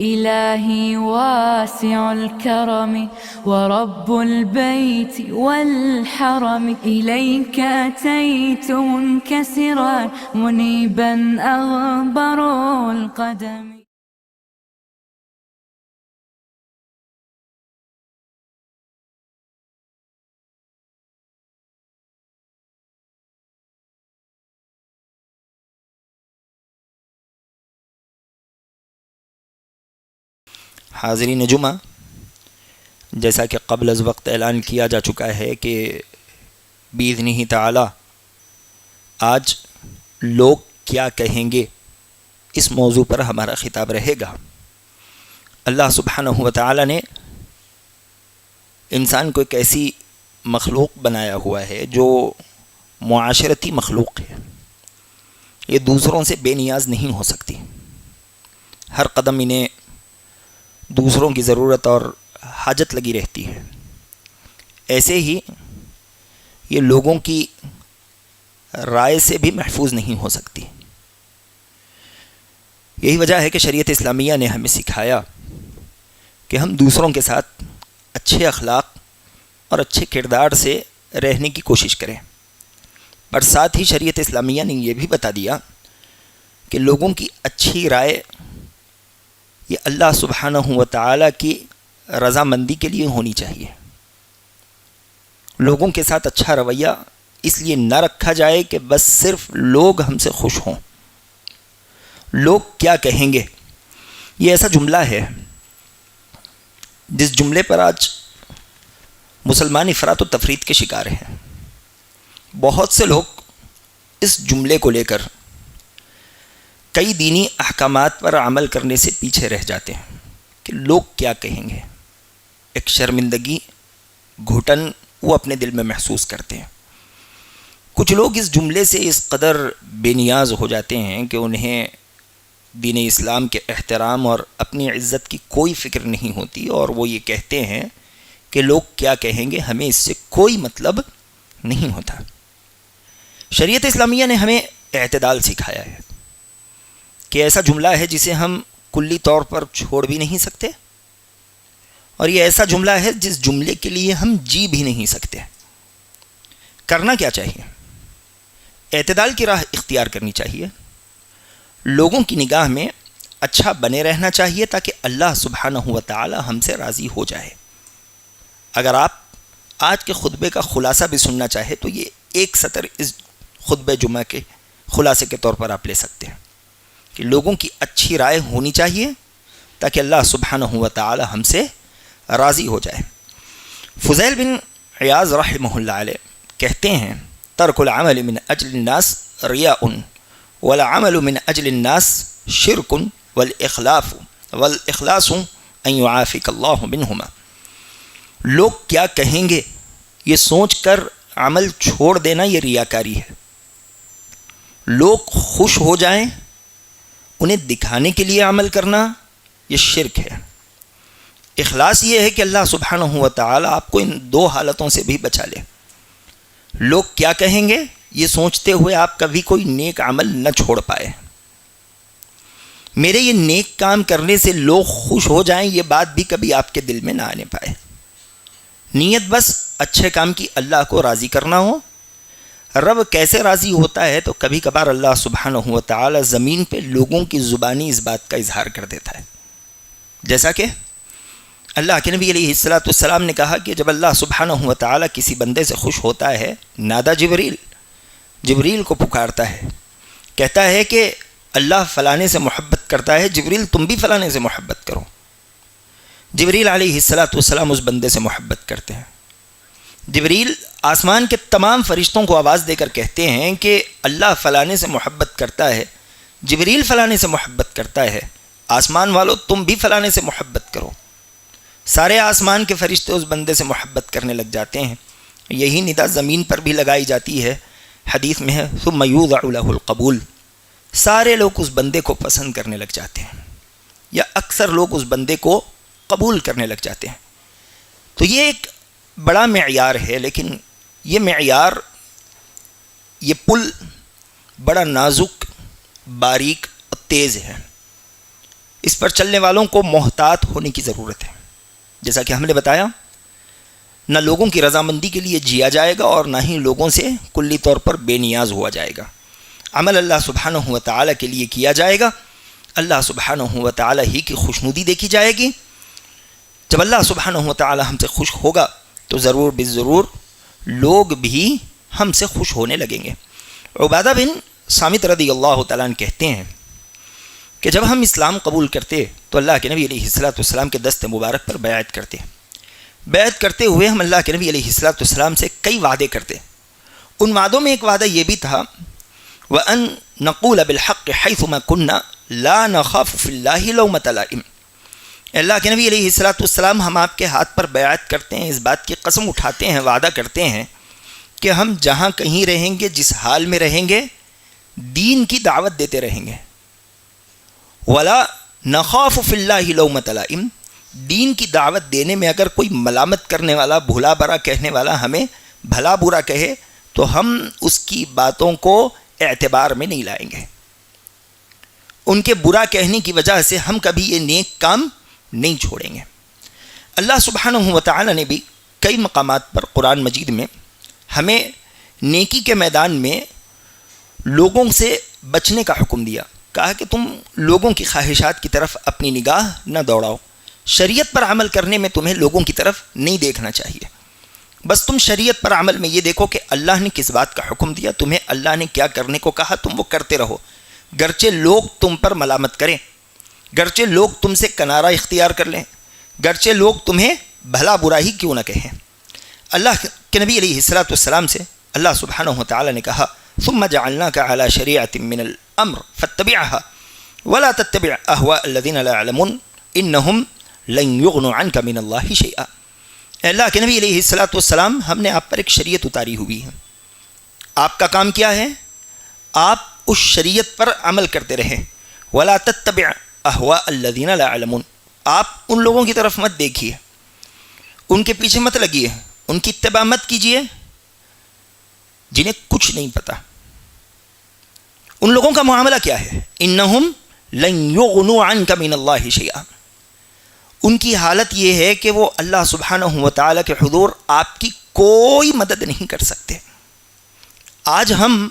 إلهي واسع الكرم ورب البيت والحرم إليك أتيت منكسرا منيبا أغبر القدم. حاضرین جمعہ، جیسا کہ قبل از وقت اعلان کیا جا چکا ہے کہ بإذنہ تعالی آج لوگ کیا کہیں گے اس موضوع پر ہمارا خطاب رہے گا۔ اللہ سبحانہ و تعالی نے انسان کو ایک ایسی مخلوق بنایا ہوا ہے جو معاشرتی مخلوق ہے، یہ دوسروں سے بے نیاز نہیں ہو سکتی، ہر قدم انہیں دوسروں کی ضرورت اور حاجت لگی رہتی ہے۔ ایسے ہی یہ لوگوں کی رائے سے بھی محفوظ نہیں ہو سکتی۔ یہی وجہ ہے کہ شریعت اسلامیہ نے ہمیں سکھایا کہ ہم دوسروں کے ساتھ اچھے اخلاق اور اچھے کردار سے رہنے کی کوشش کریں، پر ساتھ ہی شریعت اسلامیہ نے یہ بھی بتا دیا کہ لوگوں کی اچھی رائے یہ اللہ سبحانہ و تعالی کی رضامندی کے لیے ہونی چاہیے۔ لوگوں کے ساتھ اچھا رویہ اس لیے نہ رکھا جائے کہ بس صرف لوگ ہم سے خوش ہوں۔ لوگ کیا کہیں گے، یہ ایسا جملہ ہے جس جملے پر آج مسلمان افراط و تفریط کے شکار ہیں۔ بہت سے لوگ اس جملے کو لے کر کئی دینی احکامات پر عمل کرنے سے پیچھے رہ جاتے ہیں کہ لوگ کیا کہیں گے۔ ایک شرمندگی، گھٹن وہ اپنے دل میں محسوس کرتے ہیں۔ کچھ لوگ اس جملے سے اس قدر بے نیاز ہو جاتے ہیں کہ انہیں دین اسلام کے احترام اور اپنی عزت کی کوئی فکر نہیں ہوتی، اور وہ یہ کہتے ہیں کہ لوگ کیا کہیں گے، ہمیں اس سے کوئی مطلب نہیں ہوتا۔ شریعت اسلامیہ نے ہمیں اعتدال سکھایا ہے کہ ایسا جملہ ہے جسے ہم کلی طور پر چھوڑ بھی نہیں سکتے، اور یہ ایسا جملہ ہے جس جملے کے لیے ہم جی بھی نہیں سکتے۔ کرنا کیا چاہیے؟ اعتدال کی راہ اختیار کرنی چاہیے، لوگوں کی نگاہ میں اچھا بنے رہنا چاہیے تاکہ اللہ سبحانہ و تعالی ہم سے راضی ہو جائے۔ اگر آپ آج کے خطبے کا خلاصہ بھی سننا چاہے تو یہ ایک سطر اس خطبہ جمعہ کے خلاصے کے طور پر آپ لے سکتے ہیں کہ لوگوں کی اچھی رائے ہونی چاہیے تاکہ اللہ سبحانہ و تعالی ہم سے راضی ہو جائے۔ فضیل بن عیاض رحمہ اللہ علیہ کہتے ہیں، ترک العمل من اجل الناس ریاء والعمل من اجل الناس شرک والاخلاص ان یعافیک اللہ منہما۔ لوگ کیا کہیں گے یہ سوچ کر عمل چھوڑ دینا یہ ریاکاری ہے۔ لوگ خوش ہو جائیں انہیں دکھانے کے لیے عمل کرنا یہ شرک ہے۔ اخلاص یہ ہے کہ اللہ سبحانہ و تعالی آپ کو ان دو حالتوں سے بھی بچا لے۔ لوگ کیا کہیں گے یہ سوچتے ہوئے آپ کبھی کوئی نیک عمل نہ چھوڑ پائے۔ میرے یہ نیک کام کرنے سے لوگ خوش ہو جائیں یہ بات بھی کبھی آپ کے دل میں نہ آنے پائے۔ نیت بس اچھے کام کی اللہ کو راضی کرنا ہو۔ رب کیسے راضی ہوتا ہے تو کبھی کبھار اللہ سبحانہ و تعالی زمین پہ لوگوں کی زبانی اس بات کا اظہار کر دیتا ہے، جیسا کہ اللہ کے نبی علیہ الصلوۃ والسلام نے کہا کہ جب اللہ سبحانہ و تعالی کسی بندے سے خوش ہوتا ہے، نادا جبریل کو پکارتا ہے، کہتا ہے کہ اللہ فلانے سے محبت کرتا ہے، جبریل تم بھی فلانے سے محبت کرو۔ جبریل علیہ الصلوۃ والسلام اس بندے سے محبت کرتے ہیں۔ جبریل آسمان کے تمام فرشتوں کو آواز دے کر کہتے ہیں کہ اللہ فلانے سے محبت کرتا ہے، جبریل فلانے سے محبت کرتا ہے، آسمان والو تم بھی فلانے سے محبت کرو۔ سارے آسمان کے فرشتے اس بندے سے محبت کرنے لگ جاتے ہیں۔ یہی ندا زمین پر بھی لگائی جاتی ہے، حدیث میں ہے ثم یوضع لہ القبول، سارے لوگ اس بندے کو پسند کرنے لگ جاتے ہیں، یا اکثر لوگ اس بندے کو قبول کرنے لگ جاتے ہیں۔ تو یہ ایک بڑا معیار ہے، لیکن یہ معیار، یہ پل بڑا نازک، باریک اور تیز ہے۔ اس پر چلنے والوں کو محتاط ہونے کی ضرورت ہے. جیسا کہ ہم نے بتایا، نہ لوگوں کی رضامندی کے لیے جیا جائے گا اور نہ ہی لوگوں سے کلی طور پر بے نیاز ہوا جائے گا. عمل اللہ سبحانہ و تعالیٰ کے لیے کیا جائے گا. اللہ سبحانہ و تعالیٰ ہی کی خوشنودی دیکھی جائے گی. جب اللہ سبحانہ و تعالیٰ ہم سے خوش ہوگا تو ضرور بالضرور لوگ بھی ہم سے خوش ہونے لگیں گے. عبادہ بن صامت رضی اللہ تعالیٰ عنہ کہتے ہیں کہ جب ہم اسلام قبول کرتے تو اللہ کے نبی علیہ السلام کے دست مبارک پر بیعت کرتے. بیعت کرتے ہوئے ہم اللہ کے نبی علیہ السلام سے کئی وعدے کرتے. ان وعدوں میں ایک وعدہ یہ بھی تھا وَأَن نَقُولَ بِالْحَقِّ حَيْثُ مَا كُنَّا لَا نَخَافُ فِي اللَّهِ لَوْمَةَ لَائِمٍ. اللہ کے نبی علیہ السلام ہم آپ کے ہاتھ پر بیعت کرتے ہیں، اس بات کی قسم اٹھاتے ہیں، وعدہ کرتے ہیں کہ ہم جہاں کہیں رہیں گے، جس حال میں رہیں گے، دین کی دعوت دیتے رہیں گے. وَلَا نَخَافُ فِي اللَّهِ لَوْمَةَ لَائِمٍ. دین کی دعوت دینے میں اگر کوئی ملامت کرنے والا، بھلا برا کہنے والا ہمیں بھلا برا کہے تو ہم اس کی باتوں کو اعتبار میں نہیں لائیں گے. ان کے برا کہنے کی وجہ سے ہم کبھی یہ نیک کام نہیں چھوڑیں گے. اللہ سبحانہ و تعالی نے بھی کئی مقامات پر قرآن مجید میں ہمیں نیکی کے میدان میں لوگوں سے بچنے کا حکم دیا. کہا کہ تم لوگوں کی خواہشات کی طرف اپنی نگاہ نہ دوڑاؤ. شریعت پر عمل کرنے میں تمہیں لوگوں کی طرف نہیں دیکھنا چاہیے. بس تم شریعت پر عمل میں یہ دیکھو کہ اللہ نے کس بات کا حکم دیا، تمہیں اللہ نے کیا کرنے کو کہا، تم وہ کرتے رہو. گرچہ لوگ تم پر ملامت کریں، گرچہ لوگ تم سے کنارہ اختیار کر لیں، گرچہ لوگ تمہیں بھلا برا ہی کیوں نہ کہیں. اللہ کے نبی علیہ السلام سے اللہ سبحانہ و تعالی نے کہا ثم جعلناک علی شریعۃ من الامر فاتبعها ولا تتبع اهواء الذین لا يعلمون انہم لن یغنوا عنک من اللہ شیئا. اللہ کے نبی علیہ السلام ہم نے آپ پر ایک شریعت اتاری ہوئی ہے. آپ کا کام کیا ہے؟ آپ اس شریعت پر عمل کرتے رہیں. ولا تتبع اهواء الذین لا يعلمون. آپ ان لوگوں کی طرف مت دیکھیے، ان کے پیچھے مت لگیے، ان کی اتباع مت کیجیے جنہیں کچھ نہیں پتا. ان لوگوں کا معاملہ کیا ہے؟ انہم لن یغنوا عنک من اللہ شیئا. ان کی حالت یہ ہے کہ وہ اللہ سبحانہ و تعالیٰ کے حضور آپ کی کوئی مدد نہیں کر سکتے. آج ہم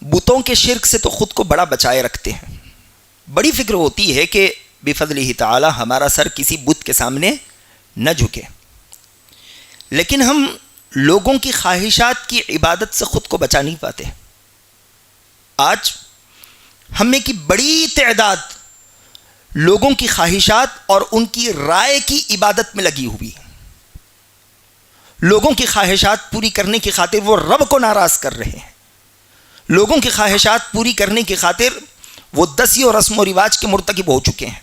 بتوں کے شرک سے تو خود کو بڑا بچائے رکھتے ہیں. بڑی فکر ہوتی ہے کہ بفضلہ تعالیٰ ہمارا سر کسی بت کے سامنے نہ جھکے، لیکن ہم لوگوں کی خواہشات کی عبادت سے خود کو بچا نہیں پاتے. آج ہم میں کی بڑی تعداد لوگوں کی خواہشات اور ان کی رائے کی عبادت میں لگی ہوئی. لوگوں کی خواہشات پوری کرنے کی خاطر وہ رب کو ناراض کر رہے ہیں. لوگوں کی خواہشات پوری کرنے کی خاطر وہ دسی اور رسم و رواج کے مرتکب ہو چکے ہیں.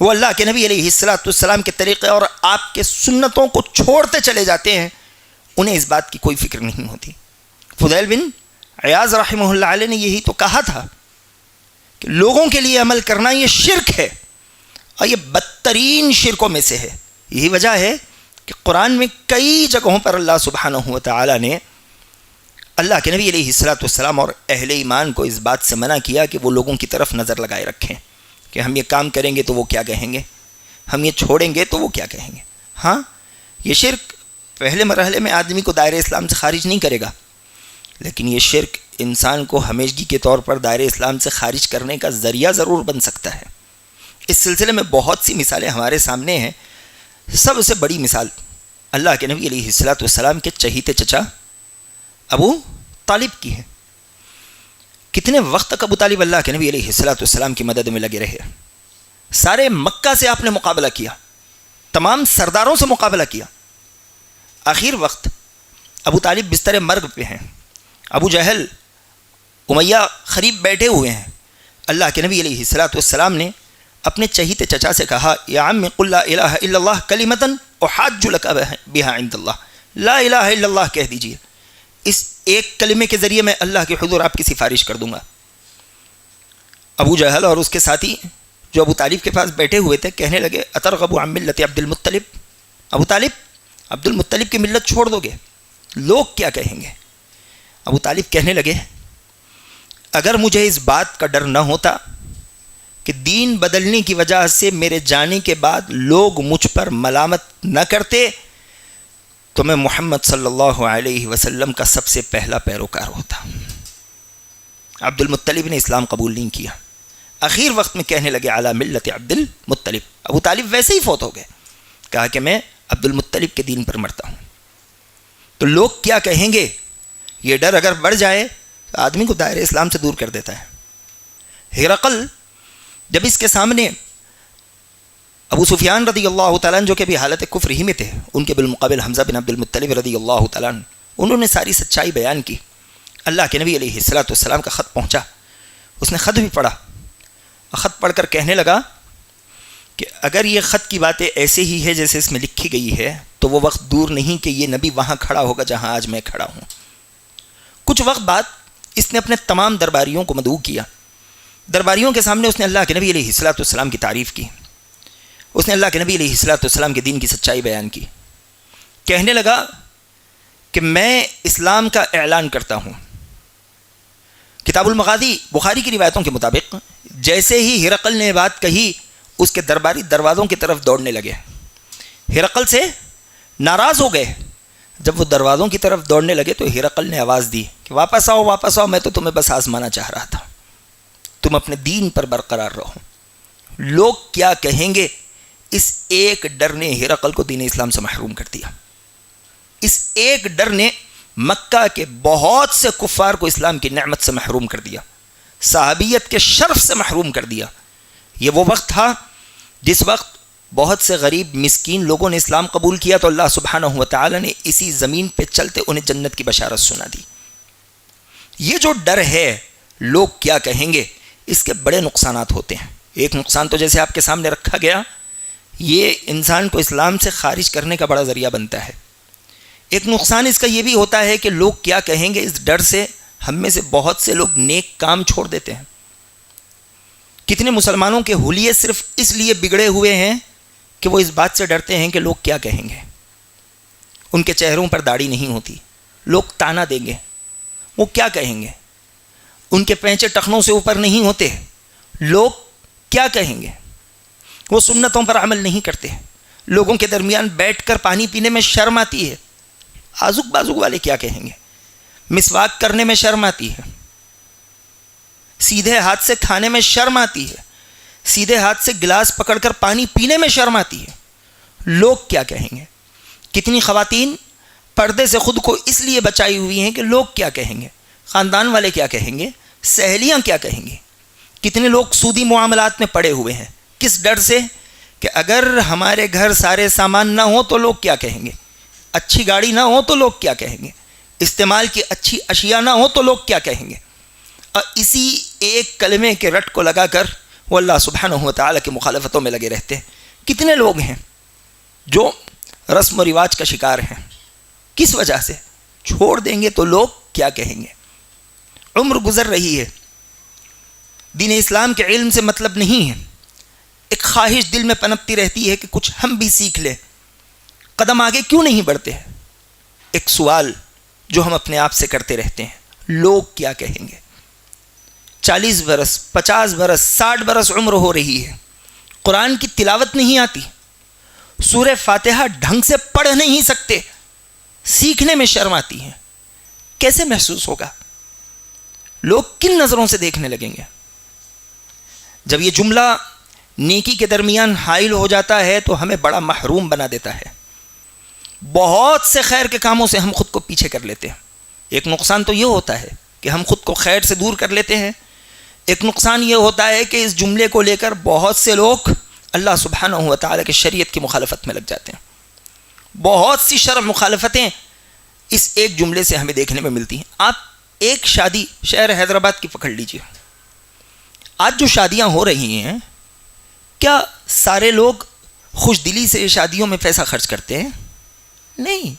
وہ اللہ کے نبی علیہ السلام کے طریقے اور آپ کے سنتوں کو چھوڑتے چلے جاتے ہیں. انہیں اس بات کی کوئی فکر نہیں ہوتی. فضیل بن عیاض رحمہ اللہ علیہ نے یہی تو کہا تھا کہ لوگوں کے لیے عمل کرنا یہ شرک ہے اور یہ بدترین شرکوں میں سے ہے. یہی وجہ ہے کہ قرآن میں کئی جگہوں پر اللہ سبحانہ و تعالی نے اللہ کے نبی علیہ السلام اور اہل ایمان کو اس بات سے منع کیا کہ وہ لوگوں کی طرف نظر لگائے رکھیں کہ ہم یہ کام کریں گے تو وہ کیا کہیں گے، ہم یہ چھوڑیں گے تو وہ کیا کہیں گے. ہاں، یہ شرک پہلے مرحلے میں آدمی کو دائرہ اسلام سے خارج نہیں کرے گا، لیکن یہ شرک انسان کو ہمیشگی کے طور پر دائرہ اسلام سے خارج کرنے کا ذریعہ ضرور بن سکتا ہے. اس سلسلے میں بہت سی مثالیں ہمارے سامنے ہیں. سب سے بڑی مثال اللہ کے نبی علیہ السلام کے چہیتے چچا ابو طالب کی ہے. کتنے وقت تک ابو طالب اللہ کے نبی علیہ السلام کی مدد میں لگے رہے. سارے مکہ سے آپ نے مقابلہ کیا، تمام سرداروں سے مقابلہ کیا. آخر وقت ابو طالب بستر مرگ پہ ہیں، ابو جہل امیہ قریب بیٹھے ہوئے ہیں. اللہ کے نبی علیہ السلام نے اپنے چہیتے چچا سے کہا یا عم قل لا الہ الا اللہ کلمۃ احاج لک بها عند اللہ. لا الہ الا اللہ کہہ دیجئے، اس ایک کلمے کے ذریعے میں اللہ کے حضور آپ کی سفارش کر دوں گا. ابو جہل اور اس کے ساتھی جو ابو طالب کے پاس بیٹھے ہوئے تھے کہنے لگے اترغب عن ملت عبد المطلب. ابو طالب، عبد المطلب کی ملت چھوڑ دو گے، لوگ کیا کہیں گے؟ ابو طالب کہنے لگے اگر مجھے اس بات کا ڈر نہ ہوتا کہ کہ دین بدلنے کی وجہ سے میرے جانے کے بعد لوگ مجھ پر ملامت نہ کرتے تو میں محمد صلی اللہ علیہ وسلم کا سب سے پہلا پیروکار ہوتا. عبد المطلب نے اسلام قبول نہیں کیا. اخیر وقت میں کہنے لگے علی ملت عبد المطلب. ابو طالب ویسے ہی فوت ہو گئے. کہا کہ میں عبد المطلب کے دین پر مرتا ہوں. تو لوگ کیا کہیں گے، یہ ڈر اگر بڑھ جائے تو آدمی کو دائرہ اسلام سے دور کر دیتا ہے. ہرقل جب اس کے سامنے ابو سفیان رضی اللہ تعالیٰ عنہ جو کہ بھی حالت کفر ہی میں تھے، ان کے بالمقابل حمزہ بن عبد المطلب رضی اللہ تعالیٰ عنہ، انہوں نے ساری سچائی بیان کی. اللہ کے نبی علیہ السلام کا خط پہنچا. اس نے خط بھی پڑھا. خط پڑھ کر کہنے لگا کہ اگر یہ خط کی باتیں ایسے ہی ہے جیسے اس میں لکھی گئی ہے تو وہ وقت دور نہیں کہ یہ نبی وہاں کھڑا ہوگا جہاں آج میں کھڑا ہوں. کچھ وقت بعد اس نے اپنے تمام درباریوں کو مدعو کیا. درباریوں کے سامنے اس نے اللہ کے نبی علیہ السلام کی تعریف کی. اس نے اللہ کے نبی علیہ السلام کے دین کی سچائی بیان کی. کہنے لگا کہ میں اسلام کا اعلان کرتا ہوں. کتاب المغازی بخاری کی روایتوں کے مطابق جیسے ہی ہرقل نے بات کہی اس کے درباری دروازوں کی طرف دوڑنے لگے. ہرقل سے ناراض ہو گئے. جب وہ دروازوں کی طرف دوڑنے لگے تو ہرقل نے آواز دی کہ واپس آؤ واپس آؤ، میں تو تمہیں بس آزمانا چاہ رہا تھا، تم اپنے دین پر برقرار رہو. لوگ کیا کہیں گے، اس ایک ڈر نے ہرقل کو دین اسلام سے محروم کر دیا. اس ایک ڈر نے مکہ کے بہت سے کفار کو اسلام کی نعمت سے محروم کر دیا، صحابیت کے شرف سے محروم کر دیا. یہ وہ وقت تھا جس وقت بہت سے غریب مسکین لوگوں نے اسلام قبول کیا تو اللہ سبحانہ و تعالی نے اسی زمین پہ چلتے انہیں جنت کی بشارت سنا دی. یہ جو ڈر ہے لوگ کیا کہیں گے، اس کے بڑے نقصانات ہوتے ہیں. ایک نقصان تو جیسے آپ کے سامنے رکھا گیا، یہ انسان کو اسلام سے خارج کرنے کا بڑا ذریعہ بنتا ہے. ایک نقصان اس کا یہ بھی ہوتا ہے کہ لوگ کیا کہیں گے، اس ڈر سے ہم میں سے بہت سے لوگ نیک کام چھوڑ دیتے ہیں. کتنے مسلمانوں کے حلیے صرف اس لیے بگڑے ہوئے ہیں کہ وہ اس بات سے ڈرتے ہیں کہ لوگ کیا کہیں گے. ان کے چہروں پر داڑھی نہیں ہوتی، لوگ تانا دیں گے، وہ کیا کہیں گے. ان کے پینچے ٹخنوں سے اوپر نہیں ہوتے، لوگ کیا کہیں گے. وہ سنتوں پر عمل نہیں کرتے، لوگوں کے درمیان بیٹھ کر پانی پینے میں شرم آتی ہے. آزوک بازوک والے کیا کہیں گے. مسواک کرنے میں شرم آتی ہے، سیدھے ہاتھ سے کھانے میں شرم آتی ہے، سیدھے ہاتھ سے گلاس پکڑ کر پانی پینے میں شرم آتی ہے. لوگ کیا کہیں گے. کتنی خواتین پردے سے خود کو اس لیے بچائی ہوئی ہیں کہ لوگ کیا کہیں گے. خاندان والے کیا کہیں گے، سہیلیاں کیا کہیں گے. کتنے لوگ سودی معاملات میں پڑے ہوئے ہیں، کس ڈر سے کہ اگر ہمارے گھر سارے سامان نہ ہوں تو لوگ کیا کہیں گے، اچھی گاڑی نہ ہو تو لوگ کیا کہیں گے، استعمال کی اچھی اشیاء نہ ہو تو لوگ کیا کہیں گے. اور اسی ایک کلمے کے رٹ کو لگا کر وہ اللہ سبحانہ و تعالیٰ کی مخالفتوں میں لگے رہتے ہیں. کتنے لوگ ہیں جو رسم و رواج کا شکار ہیں. کس وجہ سے؟ چھوڑ دیں گے تو لوگ کیا کہیں گے. عمر گزر رہی ہے، دین اسلام کے علم سے مطلب نہیں ہے. ایک خواہش دل میں پنپتی رہتی ہے کہ کچھ ہم بھی سیکھ لیں. قدم آگے کیوں نہیں بڑھتے ہیں؟ ایک سوال جو ہم اپنے آپ سے کرتے رہتے ہیں، لوگ کیا کہیں گے. 40 برس 50 برس 60 برس عمر ہو رہی ہے، قرآن کی تلاوت نہیں آتی، سورہ فاتحہ ڈھنگ سے پڑھ نہیں سکتے، سیکھنے میں شرم آتی ہے. کیسے محسوس ہوگا؟ لوگ کن نظروں سے دیکھنے لگیں گے؟ جب یہ جملہ نیکی کے درمیان حائل ہو جاتا ہے تو ہمیں بڑا محروم بنا دیتا ہے. بہت سے خیر کے کاموں سے ہم خود کو پیچھے کر لیتے ہیں. ایک نقصان تو یہ ہوتا ہے کہ ہم خود کو خیر سے دور کر لیتے ہیں. ایک نقصان یہ ہوتا ہے کہ اس جملے کو لے کر بہت سے لوگ اللہ سبحانہ و تعالیٰ کی شریعت کی مخالفت میں لگ جاتے ہیں. بہت سی شرع مخالفتیں اس ایک جملے سے ہمیں دیکھنے میں ملتی ہیں. آپ ایک شادی شہر حیدرآباد کی پکڑ لیجیے. آج جو شادیاں ہو رہی ہیں، کیا سارے لوگ خوش دلی سے شادیوں میں پیسہ خرچ کرتے ہیں؟ نہیں.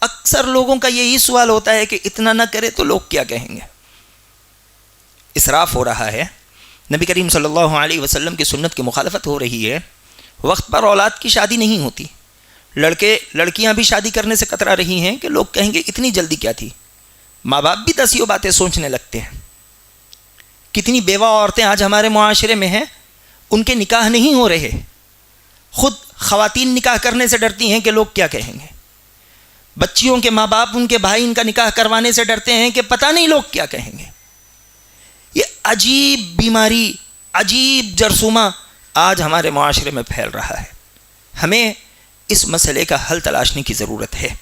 اکثر لوگوں کا یہی سوال ہوتا ہے کہ اتنا نہ کرے تو لوگ کیا کہیں گے. اسراف ہو رہا ہے، نبی کریم صلی اللہ علیہ وسلم کی سنت کی مخالفت ہو رہی ہے، وقت پر اولاد کی شادی نہیں ہوتی، لڑکے لڑکیاں بھی شادی کرنے سے کترا رہی ہیں کہ لوگ کہیں گے اتنی جلدی کیا تھی. ماں باپ بھی دسیوں باتیں سوچنے لگتے ہیں. کتنی بیوہ عورتیں آج ہمارے معاشرے میں ہیں ان کے نکاح نہیں ہو رہے. خود خواتین نکاح کرنے سے ڈرتی ہیں کہ لوگ کیا کہیں گے. بچیوں کے ماں باپ ان کے بھائی ان کا نکاح کروانے سے ڈرتے ہیں کہ پتہ نہیں لوگ کیا کہیں گے. یہ عجیب بیماری، عجیب جرثومہ آج ہمارے معاشرے میں پھیل رہا ہے. ہمیں اس مسئلے کا حل تلاشنے کی ضرورت ہے.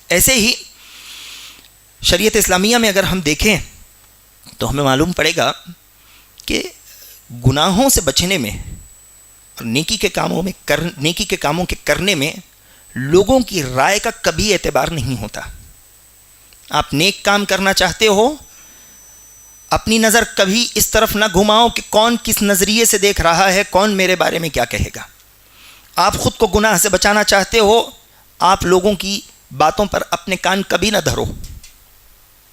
ایسے ہی شریعت اسلامیہ میں اگر ہم دیکھیں تو ہمیں معلوم پڑے گا کہ گناہوں سے بچنے میں اور نیکی کے کاموں کے کرنے میں لوگوں کی رائے کا کبھی اعتبار نہیں ہوتا. آپ نیک کام کرنا چاہتے ہو، اپنی نظر کبھی اس طرف نہ گھماؤ کہ کون کس نظریے سے دیکھ رہا ہے، کون میرے بارے میں کیا کہے گا. آپ خود کو گناہ سے بچانا چاہتے ہو، آپ لوگوں کی باتوں پر اپنے کان کبھی نہ دھرو.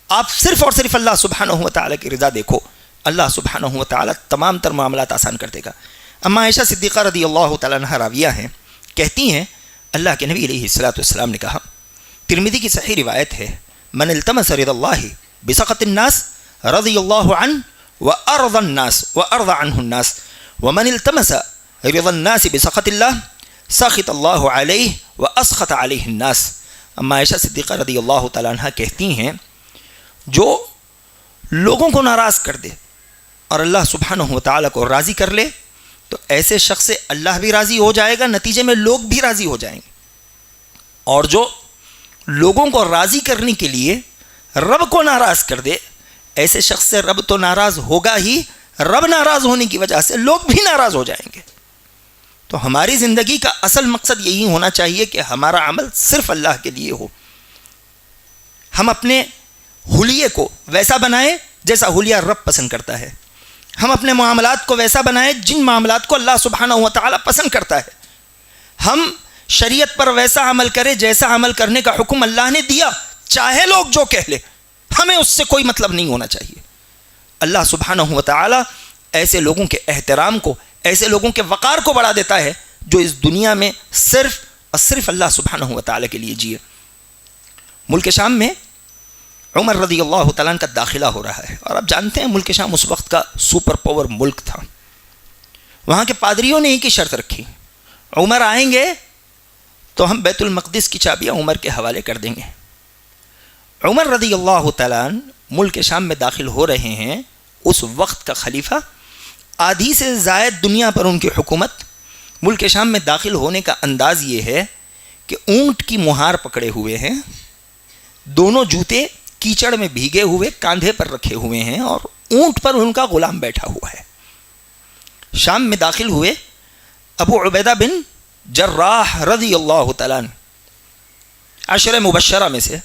آپ صرف اور صرف اللہ سبحانہ و تعالیٰ کی رضا دیکھو. اللہ سبحانہ و تعالیٰ تمام تر معاملات آسان کر دے گا. اما عائشہ صدیقہ رضی اللہ تعالیٰ عنہا راویہ ہیں، کہتی ہیں اللہ کے نبی علیہ السلام نے کہا، ترمذی کی صحیح روایت ہے، من التمس رضا اللہ بسخط الناس رضی اللہ عنہ وارضى الناس وارضى عنہ الناس ومن التمس رضا الناس بسخط اللہ سخط اللہ علیہ واسخط علیہ الناس. اما عائشہ صدیقہ رضی اللہ تعالیٰ عنہ کہتی ہیں جو لوگوں کو ناراض کر دے اور اللہ سبحانہ و تعالیٰ کو راضی کر لے تو ایسے شخص سے اللہ بھی راضی ہو جائے گا، نتیجے میں لوگ بھی راضی ہو جائیں گے. اور جو لوگوں کو راضی کرنے کے لیے رب کو ناراض کر دے، ایسے شخص سے رب تو ناراض ہوگا ہی، رب ناراض ہونے کی وجہ سے لوگ بھی ناراض ہو جائیں گے. تو ہماری زندگی کا اصل مقصد یہی ہونا چاہیے کہ ہمارا عمل صرف اللہ کے لیے ہو. ہم اپنے حلیے کو ویسا بنائیں جیسا حلیہ رب پسند کرتا ہے. ہم اپنے معاملات کو ویسا بنائیں جن معاملات کو اللہ سبحانہ و تعالیٰ پسند کرتا ہے. ہم شریعت پر ویسا عمل کریں جیسا عمل کرنے کا حکم اللہ نے دیا، چاہے لوگ جو کہہ لیں، ہمیں اس سے کوئی مطلب نہیں ہونا چاہیے. اللہ سبحانہ و تعالیٰ ایسے لوگوں کے احترام کو، ایسے لوگوں کے وقار کو بڑھا دیتا ہے جو اس دنیا میں صرف اور صرف اللہ سبحانہ و تعالیٰ کے لیے جیے. ملک شام میں عمر رضی اللہ تعالیٰ کا داخلہ ہو رہا ہے، اور آپ جانتے ہیں ملک شام اس وقت کا سپر پاور ملک تھا. وہاں کے پادریوں نے ایک ہی شرط رکھی، عمر آئیں گے تو ہم بیت المقدس کی چابیاں عمر کے حوالے کر دیں گے. عمر رضی اللہ تعالیٰ ملک شام میں داخل ہو رہے ہیں. اس وقت کا خلیفہ، آدھی سے زائد دنیا پر ان کی حکومت. ملک شام میں داخل ہونے کا انداز یہ ہے کہ اونٹ کی مہار پکڑے ہوئے ہیں، دونوں جوتے کیچڑ میں بھیگے ہوئے کاندھے پر رکھے ہوئے ہیں، اور اونٹ پر ان کا غلام بیٹھا ہوا ہے. شام میں داخل ہوئے. ابو عبیدہ بن جراح رضی اللہ تعالیٰ عشرہ مبشرہ میں سے،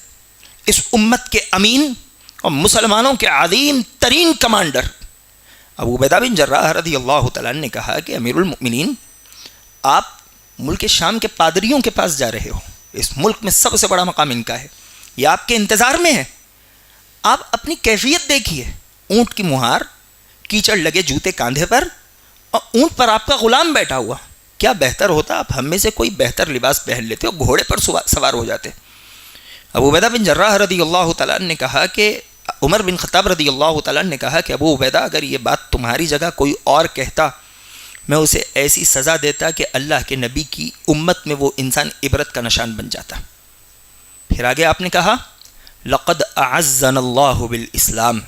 اس امت کے امین اور مسلمانوں کے عظیم ترین کمانڈر ابو عبیدہ بن جراح رضی اللہ تعالیٰ نے کہا کہ امیر المؤمنین، آپ ملک شام کے پادریوں کے پاس جا رہے ہو، اس ملک میں سب سے بڑا مقام ان کا ہے، یہ آپ کے انتظار میں ہے. آپ اپنی کیفیت دیکھیے، اونٹ کی مہار، کیچڑ لگے جوتے کاندھے پر، اور اونٹ پر آپ کا غلام بیٹھا ہوا. کیا بہتر ہوتا آپ ہم میں سے کوئی بہتر لباس پہن لیتے اور گھوڑے پر سوار ہو جاتے. ابو عبیدہ بن جراح رضی اللہ تعالیٰ نے کہا کہ عمر بن خطاب رضی اللہ تعالیٰ نے کہا کہ ابو عبیدہ، اگر یہ بات تمہاری جگہ کوئی اور کہتا، میں اسے ایسی سزا دیتا کہ اللہ کے نبی کی امت میں وہ انسان عبرت کا نشان بن جاتا. پھر آگے آپ نے کہا، لقد اعزنا اللہ بالاسلام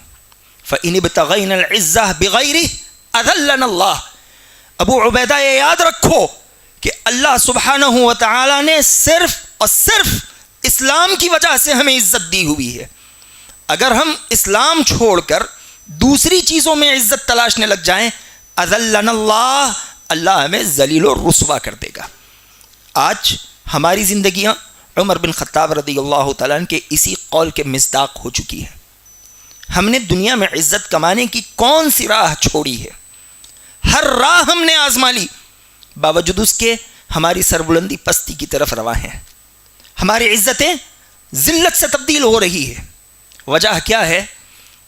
فإن ابتغینا العزہ بغیرہ اذلنا اللہ. ابو عبیدہ یہ یاد رکھو کہ اللہ سبحانہ و تعالیٰ نے صرف اور صرف اسلام کی وجہ سے ہمیں عزت دی ہوئی ہے. اگر ہم اسلام چھوڑ کر دوسری چیزوں میں عزت تلاشنے لگ جائیں، اذلنا اللہ، اللہ ہمیں ذلیل و رسوا کر دے گا. آج ہماری زندگیاں عمر بن خطاب رضی اللہ تعالیٰ کے اسی قول کے مصداق ہو چکی ہیں. ہم نے دنیا میں عزت کمانے کی کون سی راہ چھوڑی ہے؟ ہر راہ ہم نے آزما لی، باوجود اس کے ہماری سربلندی پستی کی طرف رواں ہیں. ہماری عزتیں ذلت سے تبدیل ہو رہی ہے. وجہ کیا ہے؟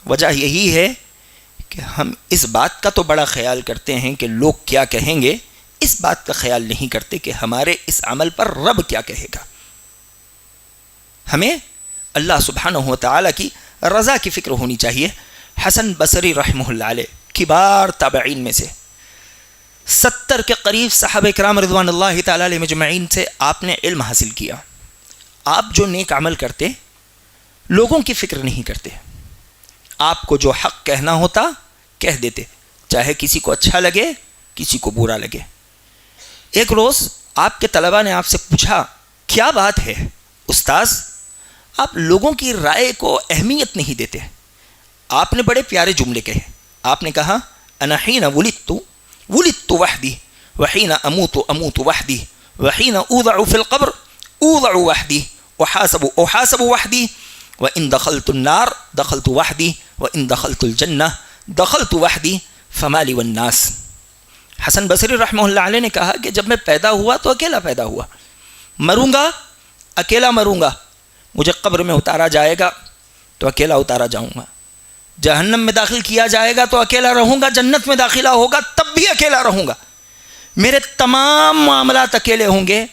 وجہ یہی ہے کہ ہم اس بات کا تو بڑا خیال کرتے ہیں کہ لوگ کیا کہیں گے، اس بات کا خیال نہیں کرتے کہ ہمارے اس عمل پر رب کیا کہے گا. ہمیں اللہ سبحانہ و تعالیٰ کی رضا کی فکر ہونی چاہیے. حسن بصری رحمہ اللہ علیہ کبار تابعین میں سے 70 کے قریب صحابہ کرام رضوان اللہ تعالی علیہ مجمعین سے آپ نے علم حاصل کیا. آپ جو نیک عمل کرتے لوگوں کی فکر نہیں کرتے. آپ کو جو حق کہنا ہوتا کہہ دیتے, چاہے کسی کو اچھا لگے کسی کو برا لگے. ایک روز آپ کے طلباء نے آپ سے پوچھا, کیا بات ہے استاذ, آپ لوگوں کی رائے کو اہمیت نہیں دیتے. آپ نے بڑے پیارے جملے کہے. آپ نے کہا, انا حین ولدت وحدی وحین اموت وحدی وحین اوضع فی القبر اوضع وحدی احاسب وحدی وان دخلت النار دخلت وحدی وان دخلت الجنہ دخلت وحدی فما لی والناس. حسن بصری رحمہ اللہ علیہ نے کہا کہ جب میں پیدا ہوا تو اکیلا پیدا ہوا, مروں گا اکیلا مروں گا, مجھے قبر میں اتارا جائے گا تو اکیلا اتارا جاؤں گا, جہنم میں داخل کیا جائے گا تو اکیلا رہوں گا, جنت میں داخلہ ہوگا تب بھی اکیلا رہوں گا, میرے تمام معاملات اکیلے ہوں گے.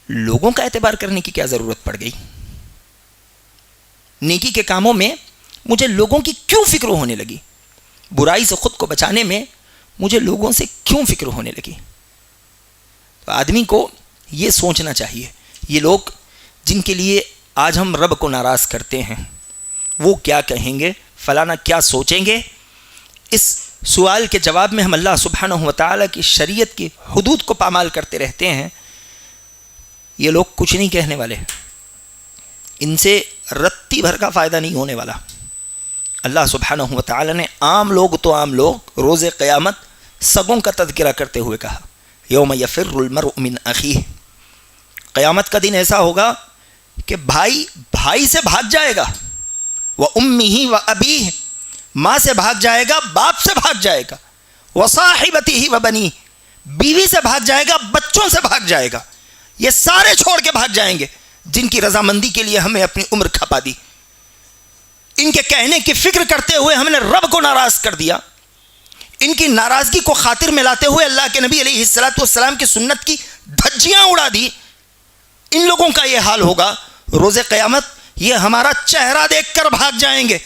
لوگوں کا اعتبار کرنے کی کیا ضرورت پڑ گئی؟ نیکی کے کاموں میں مجھے لوگوں کی کیوں فکر ہونے لگی؟ برائی سے خود کو بچانے میں مجھے لوگوں سے کیوں فکر ہونے لگی؟ تو آدمی کو یہ سوچنا چاہیے, یہ لوگ جن کے لیے آج ہم رب کو ناراض کرتے ہیں وہ کیا کہیں گے, فلانا کیا سوچیں گے. اس سوال کے جواب میں ہم اللہ سبحانہ و تعالیٰ کی شریعت کی حدود کو پامال کرتے رہتے ہیں. یہ لوگ کچھ نہیں کہنے والے, ان سے رتی بھر کا فائدہ نہیں ہونے والا. اللہ سبحانہ و تعالیٰ نے عام لوگ تو عام لوگ روز قیامت سگوں کا تذکرہ کرتے ہوئے کہا, یوم یفر المرء من اخیہ. قیامت کا دن ایسا ہوگا کہ بھائی سے بھاگ جائے گا, وَأُمِّهِ وَأَبِيهِ, ماں سے بھاگ جائے گا, باپ سے بھاگ جائے گا, وَصَاحِبَتِهِ وَبَنِيهِ, بیوی سے بھاگ جائے گا, بچوں سے بھاگ جائے گا. یہ سارے چھوڑ کے بھاگ جائیں گے جن کی رضامندی کے لیے ہمیں اپنی عمر کھپا دی. ان کے کہنے کی فکر کرتے ہوئے ہم نے رب کو ناراض کر دیا. ان کی ناراضگی کو خاطر میں لاتے ہوئے اللہ کے نبی علیہ الصلوۃ والسلام کی سنت کی دھجیاں اڑا دی. ان لوگوں کا یہ حال ہوگا روز قیامت. یہ ہمارا چہرہ دیکھ کر بھاگ جائیں گے,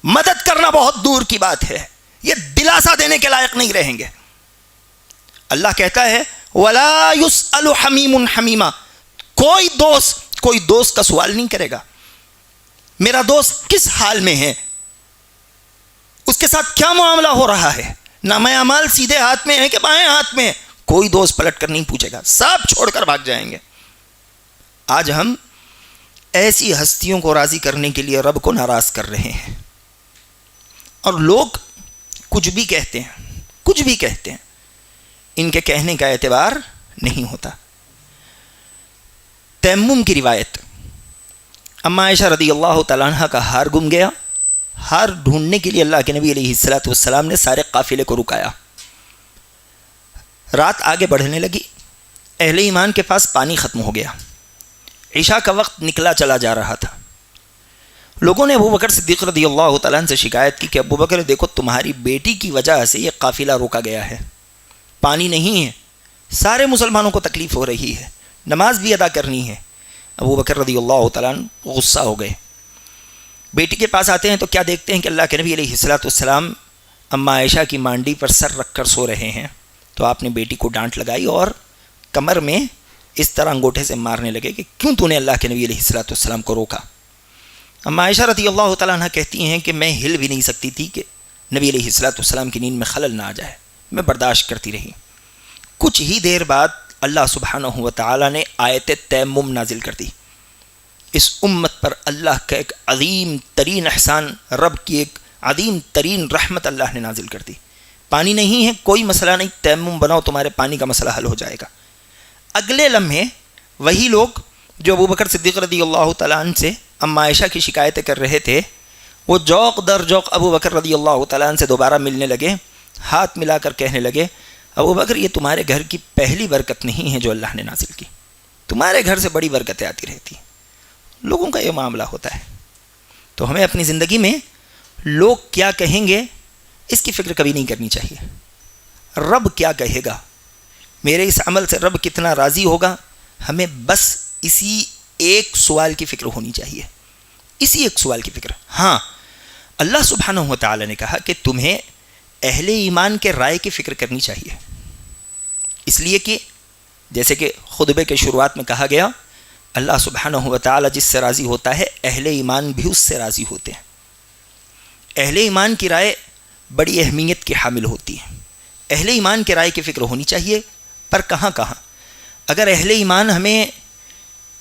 مدد کرنا بہت دور کی بات ہے, یہ دلاسا دینے کے لائق نہیں رہیں گے. اللہ کہتا ہے وَلَا يُسْأَلُ حَمِيمٌ حَمِيمًا, کوئی دوست کا سوال نہیں کرے گا میرا دوست کس حال میں ہے, اس کے ساتھ کیا معاملہ ہو رہا ہے, نامہ اعمال سیدھے ہاتھ میں ہے کہ بائیں ہاتھ میں ہے. کوئی دوست پلٹ کر نہیں پوچھے گا, سب چھوڑ کر بھاگ جائیں گے. آج ہم ایسی ہستیوں کو راضی کرنے کے لیے رب کو ناراض کر رہے ہیں, اور لوگ کچھ بھی کہتے ہیں, ان کے کہنے کا اعتبار نہیں ہوتا. تیمم کی روایت, اما عائشہ رضی اللہ تعالیٰ عنہ کا ہار گم گیا. ہار ڈھونڈنے کے لیے اللہ کے نبی علیہ الصلوۃ والسلام نے سارے قافلے کو رکایا. رات آگے بڑھنے لگی, اہل ایمان کے پاس پانی ختم ہو گیا, عشاء کا وقت نکلا چلا جا رہا تھا. لوگوں نے ابو بکر صدیق رضی اللہ تعالیٰ عنہ سے شکایت کی کہ ابو بکر دیکھو تمہاری بیٹی کی وجہ سے یہ قافلہ روکا گیا ہے, پانی نہیں ہے, سارے مسلمانوں کو تکلیف ہو رہی ہے, نماز بھی ادا کرنی ہے. ابو بکر رضی اللہ تعالیٰ عنہ غصہ ہو گئے. بیٹی کے پاس آتے ہیں تو کیا دیکھتے ہیں کہ اللہ کے نبی علیہ الصلوۃ والسلام اما عائشہ کی مانڈی پر سر رکھ کر سو رہے ہیں. تو آپ نے بیٹی کو ڈانٹ لگائی اور کمر میں اس طرح انگوٹھے سے مارنے لگے کہ کیوں تو نے اللہ کے نبی علیہ الصلوۃ والسلام کو روکا. اما عائشہ رضی اللہ تعالیٰ عنہ کہتی ہیں کہ میں ہل بھی نہیں سکتی تھی کہ نبی علیہ الصلوۃ والسلام کی نیند میں خلل نہ آ جائے, میں برداشت کرتی رہی. کچھ ہی دیر بعد اللہ سبحانہ و تعالیٰ نے آیت تیمم نازل کر دی. اس امت پر اللہ کا ایک عظیم ترین احسان, رب کی ایک عظیم ترین رحمت اللہ نے نازل کر دی. پانی نہیں ہے, کوئی مسئلہ نہیں, تیمم بناؤ, تمہارے پانی کا مسئلہ حل ہو جائے گا. اگلے لمحے وہی لوگ جو ابو بکر صدیق رضی اللہ تعالیٰ عنہ سے اما عائشہ کی شکایتیں کر رہے تھے, وہ جوق در جوق ابو بکر رضی اللہ تعالیٰ عنہ سے دوبارہ ملنے لگے, ہاتھ ملا کر کہنے لگے ابو بکر یہ تمہارے گھر کی پہلی برکت نہیں ہے جو اللہ نے نازل کی, تمہارے گھر سے بڑی برکتیں آتی رہتی. لوگوں کا یہ معاملہ ہوتا ہے. تو ہمیں اپنی زندگی میں لوگ کیا کہیں گے اس کی فکر کبھی نہیں کرنی چاہیے. رب کیا کہے گا, میرے اس عمل سے رب کتنا راضی ہوگا, ہمیں بس اسی ایک سوال کی فکر ہونی چاہیے, اسی ایک سوال کی فکر. ہاں اللہ سبحانہ و تعالی نے کہا کہ تمہیں اہل ایمان کے رائے کی فکر کرنی چاہیے، اس لیے کہ جیسے کہ خطبے کے شروعات میں کہا گیا، اللہ سبحانہ و تعالی جس سے راضی ہوتا ہے اہل ایمان بھی اس سے راضی ہوتے ہیں۔ اہل ایمان کی رائے بڑی اہمیت کی حامل ہوتی ہے۔ اہل ایمان کی رائے کی فکر ہونی چاہیے، پر کہاں کہاں؟ اگر اہل ایمان ہمیں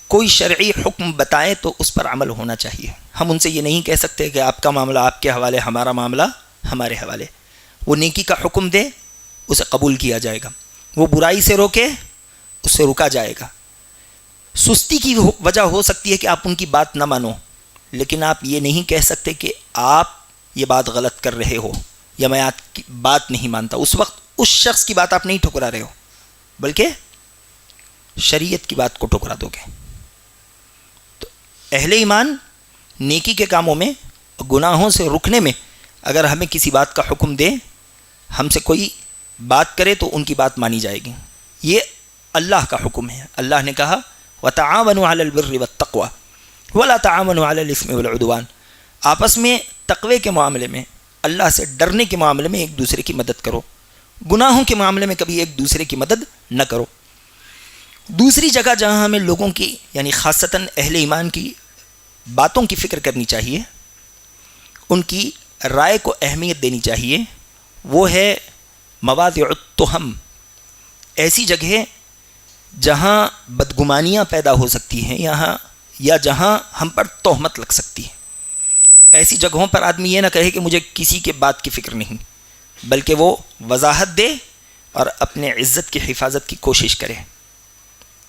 کوئی شرعی حکم بتائے تو اس پر عمل ہونا چاہیے۔ ہم ان سے یہ نہیں کہہ سکتے کہ آپ کا معاملہ آپ کے حوالے، ہمارا معاملہ ہمارے حوالے۔ وہ نیکی کا حکم دے، اسے قبول کیا جائے گا، وہ برائی سے روکے، اس سے رکا جائے گا۔ سستی کی وجہ ہو سکتی ہے کہ آپ ان کی بات نہ مانو، لیکن آپ یہ نہیں کہہ سکتے کہ آپ یہ بات غلط کر رہے ہو یا میں آپ کی بات نہیں مانتا۔ اس وقت اس شخص کی بات آپ نہیں ٹھکرا رہے ہو، بلکہ شریعت کی بات کو ٹھکرا دو گے۔ تو اہل ایمان نیکی کے کاموں میں، گناہوں سے رکنے میں، اگر ہمیں کسی بات کا حکم دے، ہم سے کوئی بات کرے تو ان کی بات مانی جائے گی۔ یہ اللہ کا حکم ہے۔ اللہ نے کہا وَتَعَاوَنُوا عَلَى الْبِرِّ وَالتَّقْوَى وَلَا تَعَاوَنُوا عَلَى الْإِثْمِ وَالْعُدْوَانِ، آپس میں تقوی کے معاملے میں، اللہ سے ڈرنے کے معاملے میں ایک دوسرے کی مدد کرو، گناہوں کے معاملے میں کبھی ایک دوسرے کی مدد نہ کرو۔ دوسری جگہ جہاں ہمیں لوگوں کی یعنی خاصتاً اہل ایمان کی باتوں کی فکر کرنی چاہیے، ان کی رائے کو اہمیت دینی چاہیے، وہ ہے مواضع التہم، ایسی جگہ جہاں بدگمانیاں پیدا ہو سکتی ہیں یا جہاں ہم پر تہمت لگ سکتی ہے۔ ایسی جگہوں پر آدمی یہ نہ کہے کہ مجھے کسی کے بات کی فکر نہیں، بلکہ وہ وضاحت دے اور اپنے عزت کی حفاظت کی کوشش کرے۔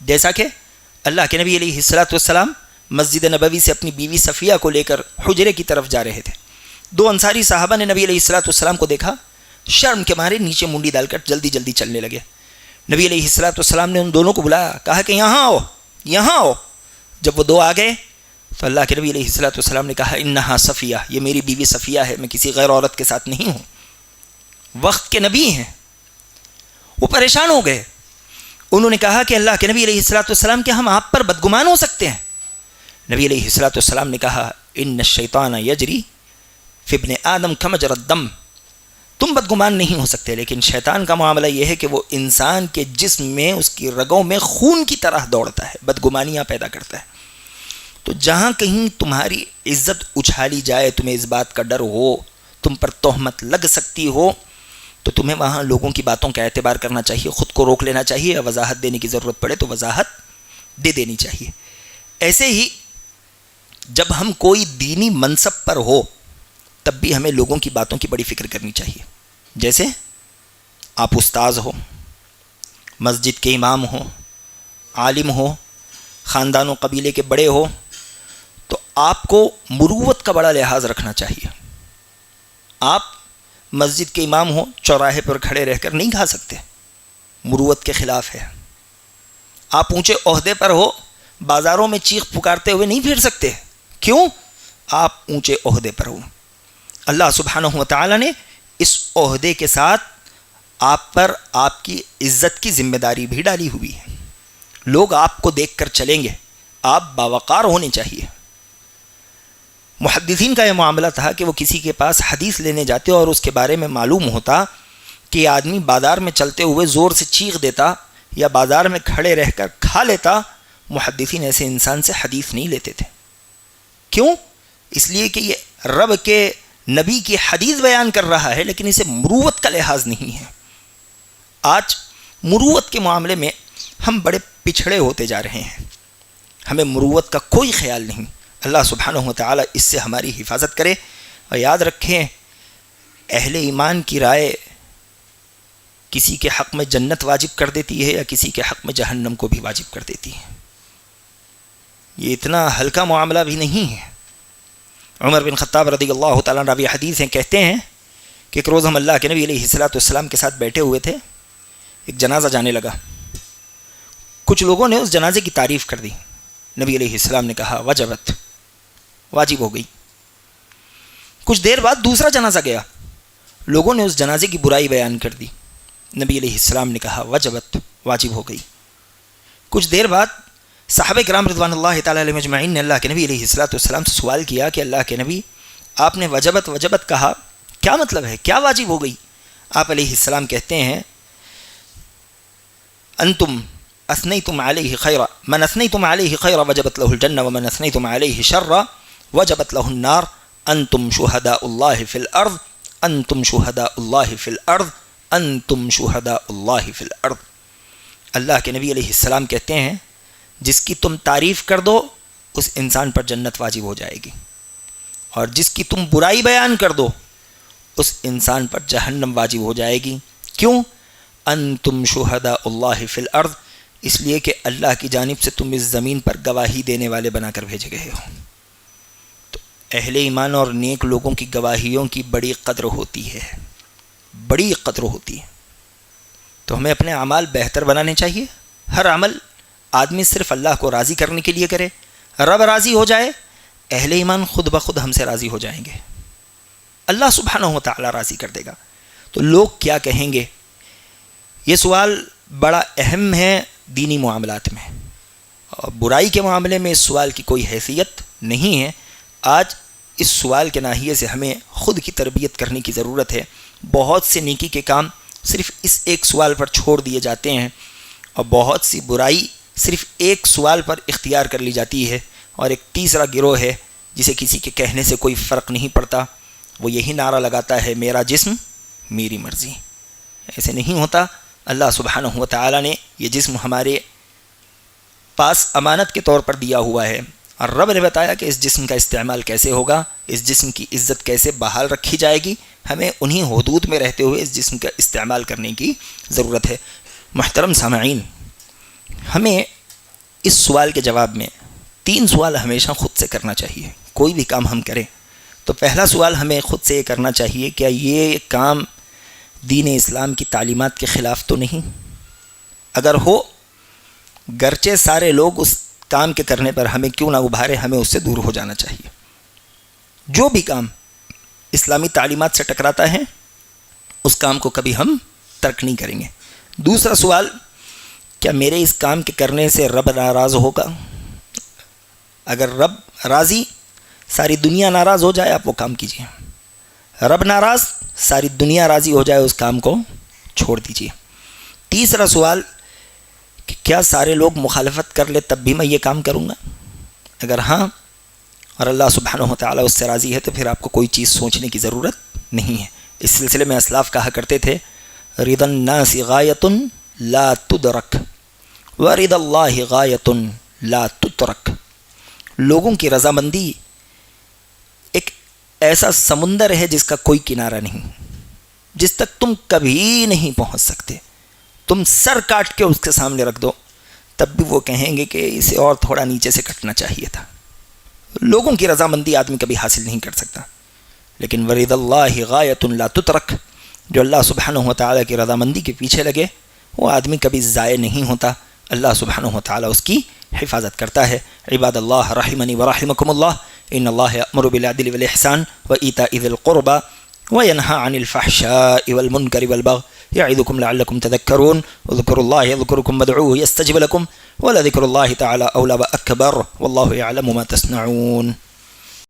جیسا کہ اللہ کے نبی علیہ السلام مسجد نبوی سے اپنی بیوی صفیہ کو لے کر حجرے کی طرف جا رہے تھے۔ دو انصاری صحابہ نے نبی علیہ السلام کو دیکھا، شرم کے مارے نیچے منڈی ڈال کر جلدی جلدی چلنے لگے۔ نبی علیہ السلام نے ان دونوں کو بلایا، کہا کہ یہاں آؤ، یہاں آؤ۔ جب وہ دو آ گئے تو اللہ کے نبی علیہ السلام نے کہا انہا صفیہ، یہ میری بیوی صفیہ ہے، میں کسی غیر عورت کے ساتھ نہیں ہوں۔ وقت کے نبی ہیں، وہ پریشان ہو گئے۔ انہوں نے کہا کہ اللہ کے نبی علیہ السلام کیا ہم آپ پر بدگمان ہو سکتے ہیں؟ نبی علیہ السلام نے کہا ان الشیطان یجری فی ابن آدم کمجر الدم، تم بدگمان نہیں ہو سکتے، لیکن شیطان کا معاملہ یہ ہے کہ وہ انسان کے جسم میں، اس کی رگوں میں خون کی طرح دوڑتا ہے، بدگمانیاں پیدا کرتا ہے۔ تو جہاں کہیں تمہاری عزت اچھالی جائے، تمہیں اس بات کا ڈر ہو، تم پر تہمت لگ سکتی ہو، تو تمہیں وہاں لوگوں کی باتوں کا اعتبار کرنا چاہیے، خود کو روک لینا چاہیے، یا وضاحت دینے کی ضرورت پڑے تو وضاحت دے دینی چاہیے۔ ایسے ہی جب ہم کوئی دینی منصب پر ہو تب بھی ہمیں لوگوں کی باتوں کی بڑی فکر کرنی چاہیے۔ جیسے آپ استاذ ہو، مسجد کے امام ہو، عالم ہو، خاندان و قبیلے کے بڑے ہو، تو آپ کو مروت کا بڑا لحاظ رکھنا چاہیے۔ آپ مسجد کے امام ہو، چوراہے پر کھڑے رہ کر نہیں کھا سکتے، مروت کے خلاف ہے۔ آپ اونچے عہدے پر ہو، بازاروں میں چیخ پکارتے ہوئے نہیں پھر سکتے، کیوں؟ آپ اونچے عہدے پر ہو۔ اللہ سبحانہ و تعالی نے اس عہدے کے ساتھ آپ پر آپ کی عزت کی ذمہ داری بھی ڈالی ہوئی ہے۔ لوگ آپ کو دیکھ کر چلیں گے، آپ باوقار ہونے چاہیے۔ محدثین کا یہ معاملہ تھا کہ وہ کسی کے پاس حدیث لینے جاتے اور اس کے بارے میں معلوم ہوتا کہ یہ آدمی بازار میں چلتے ہوئے زور سے چیخ دیتا یا بازار میں کھڑے رہ کر کھا لیتا، محدثین ایسے انسان سے حدیث نہیں لیتے تھے۔ کیوں؟ اس لیے کہ یہ رب کے نبی کی حدیث بیان کر رہا ہے، لیکن اسے مروت کا لحاظ نہیں ہے۔ آج مروت کے معاملے میں ہم بڑے پچھڑے ہوتے جا رہے ہیں، ہمیں مروت کا کوئی خیال نہیں۔ اللہ سبحانہ و تعالی اس سے ہماری حفاظت کرے۔ اور یاد رکھیں، اہل ایمان کی رائے کسی کے حق میں جنت واجب کر دیتی ہے یا کسی کے حق میں جہنم کو بھی واجب کر دیتی ہے۔ یہ اتنا ہلکا معاملہ بھی نہیں ہے۔ عمر بن خطاب رضی اللہ تعالیٰ راوی حدیث ہیں، کہتے ہیں کہ ایک روز ہم اللہ کے نبی علیہ السلام کے ساتھ بیٹھے ہوئے تھے، ایک جنازہ جانے لگا۔ کچھ لوگوں نے اس جنازے کی تعریف کر دی۔ نبی علیہ السلام نے کہا وجبت، واجب ہو گئی۔ کچھ دیر بعد دوسرا جنازہ گیا، لوگوں نے اس جنازے کی برائی بیان کر دی۔ نبی علیہ السلام نے کہا وجبت، واجب ہو گئی۔ کچھ دیر بعد صحابہ کرام رضوان اللہ تعالیٰ علیہ مجمعین نے اللہ کے نبی علیہ السلام سے سوال کیا کہ اللہ کے نبی، آپ نے وجبت کہا، کیا مطلب ہے، کیا واجب ہو گئی؟ آپ علیہ السلام کہتے ہیں انتم اثنیتم علیہ خیرا من اثنیتم علیہ خیرا وجبت له الجنہ ومن اثنیتم علیہ شرا وجبت له النار انتم شہداء اللہ فی الارض انتم شہداء اللہ فی الارض انتم شہداء اللہ فی الارض۔ اللہ کے نبی علیہ السلام کہتے ہیں جس کی تم تعریف کر دو اس انسان پر جنت واجب ہو جائے گی، اور جس کی تم برائی بیان کر دو اس انسان پر جہنم واجب ہو جائے گی۔ کیوں؟ انتم شہداء اللہ فی الارض، اس لیے کہ اللہ کی جانب سے تم اس زمین پر گواہی دینے والے بنا کر بھیجے گئے ہو۔ تو اہل ایمان اور نیک لوگوں کی گواہیوں کی بڑی قدر ہوتی ہے، بڑی قدر ہوتی ہے۔ تو ہمیں اپنے اعمال بہتر بنانے چاہیے۔ ہر عمل آدمی صرف اللہ کو راضی کرنے کے لیے کرے، رب راضی ہو جائے، اہل ایمان خود بخود ہم سے راضی ہو جائیں گے، اللہ سبحانہ و تعالی راضی کر دے گا۔ تو لوگ کیا کہیں گے، یہ سوال بڑا اہم ہے دینی معاملات میں، اور برائی کے معاملے میں اس سوال کی کوئی حیثیت نہیں ہے۔ آج اس سوال کے ناحیے سے ہمیں خود کی تربیت کرنے کی ضرورت ہے۔ بہت سے نیکی کے کام صرف اس ایک سوال پر چھوڑ دیے جاتے ہیں، اور بہت سی برائی صرف ایک سوال پر اختیار کر لی جاتی ہے۔ اور ایک تیسرا گروہ ہے جسے کسی کے کہنے سے کوئی فرق نہیں پڑتا، وہ یہی نعرہ لگاتا ہے میرا جسم میری مرضی۔ ایسے نہیں ہوتا۔ اللہ سبحانہ و تعالی نے یہ جسم ہمارے پاس امانت کے طور پر دیا ہوا ہے، اور رب نے بتایا کہ اس جسم کا استعمال کیسے ہوگا، اس جسم کی عزت کیسے بحال رکھی جائے گی۔ ہمیں انہی حدود میں رہتے ہوئے اس جسم کا استعمال کرنے کی ضرورت ہے۔ محترم سامعین، ہمیں اس سوال کے جواب میں 3 سوال ہمیشہ خود سے کرنا چاہیے۔ کوئی بھی کام ہم کریں تو پہلا سوال ہمیں خود سے یہ کرنا چاہیے، کیا یہ کام دین اسلام کی تعلیمات کے خلاف تو نہیں؟ اگر ہو، گرچہ سارے لوگ اس کام کے کرنے پر ہمیں کیوں نہ ابھارے، ہمیں اس سے دور ہو جانا چاہیے۔ جو بھی کام اسلامی تعلیمات سے ٹکراتا ہے اس کام کو کبھی ہم ترک نہیں کریں گے۔ دوسرا سوال، کیا میرے اس کام کے کرنے سے رب ناراض ہوگا؟ اگر رب راضی، ساری دنیا ناراض ہو جائے، آپ وہ کام کیجیے۔ رب ناراض، ساری دنیا راضی ہو جائے، اس کام کو چھوڑ دیجیے۔ تیسرا سوال کہ کیا سارے لوگ مخالفت کر لے تب بھی میں یہ کام کروں گا؟ اگر ہاں اور اللہ سبحانہ و تعالیٰ اس سے راضی ہے تو پھر آپ کو کوئی چیز سوچنے کی ضرورت نہیں ہے۔ اس سلسلے میں اسلاف کہا کرتے تھے رضا الناس غایۃ لا تدرک ورضا اللہ غایۃ لا تترک۔ لوگوں کی رضامندی ایک ایسا سمندر ہے جس کا کوئی کنارہ نہیں، جس تک تم کبھی نہیں پہنچ سکتے۔ تم سر کاٹ کے اس کے سامنے رکھ دو تب بھی وہ کہیں گے کہ اسے اور تھوڑا نیچے سے کٹنا چاہیے تھا۔ لوگوں کی رضامندی آدمی کبھی حاصل نہیں کر سکتا، لیکن ورضا اللہ غایۃ لا تترک، جو اللہ سبحانہ و تعالیٰ کی رضامندی کے پیچھے لگے وہ آدمی کبھی ضائع نہیں ہوتا۔ اللہ سبحانہ و تعالیٰ اس کی حفاظت کرتا ہے۔ عباد اللہ رحمنی ورحمکم اللہ، ان اللہ یأمر بالعدل والإحسان وإیتاء ذی القربى وینہی عن الفحشاء والمنکر والبغی یعظکم لعلکم تذکرون اذکروا اللہ یذکرکم وادعوہ یستجب لکم ولذکر اللہ تعالی اولی واکبر واللہ یعلم ما تصنعون۔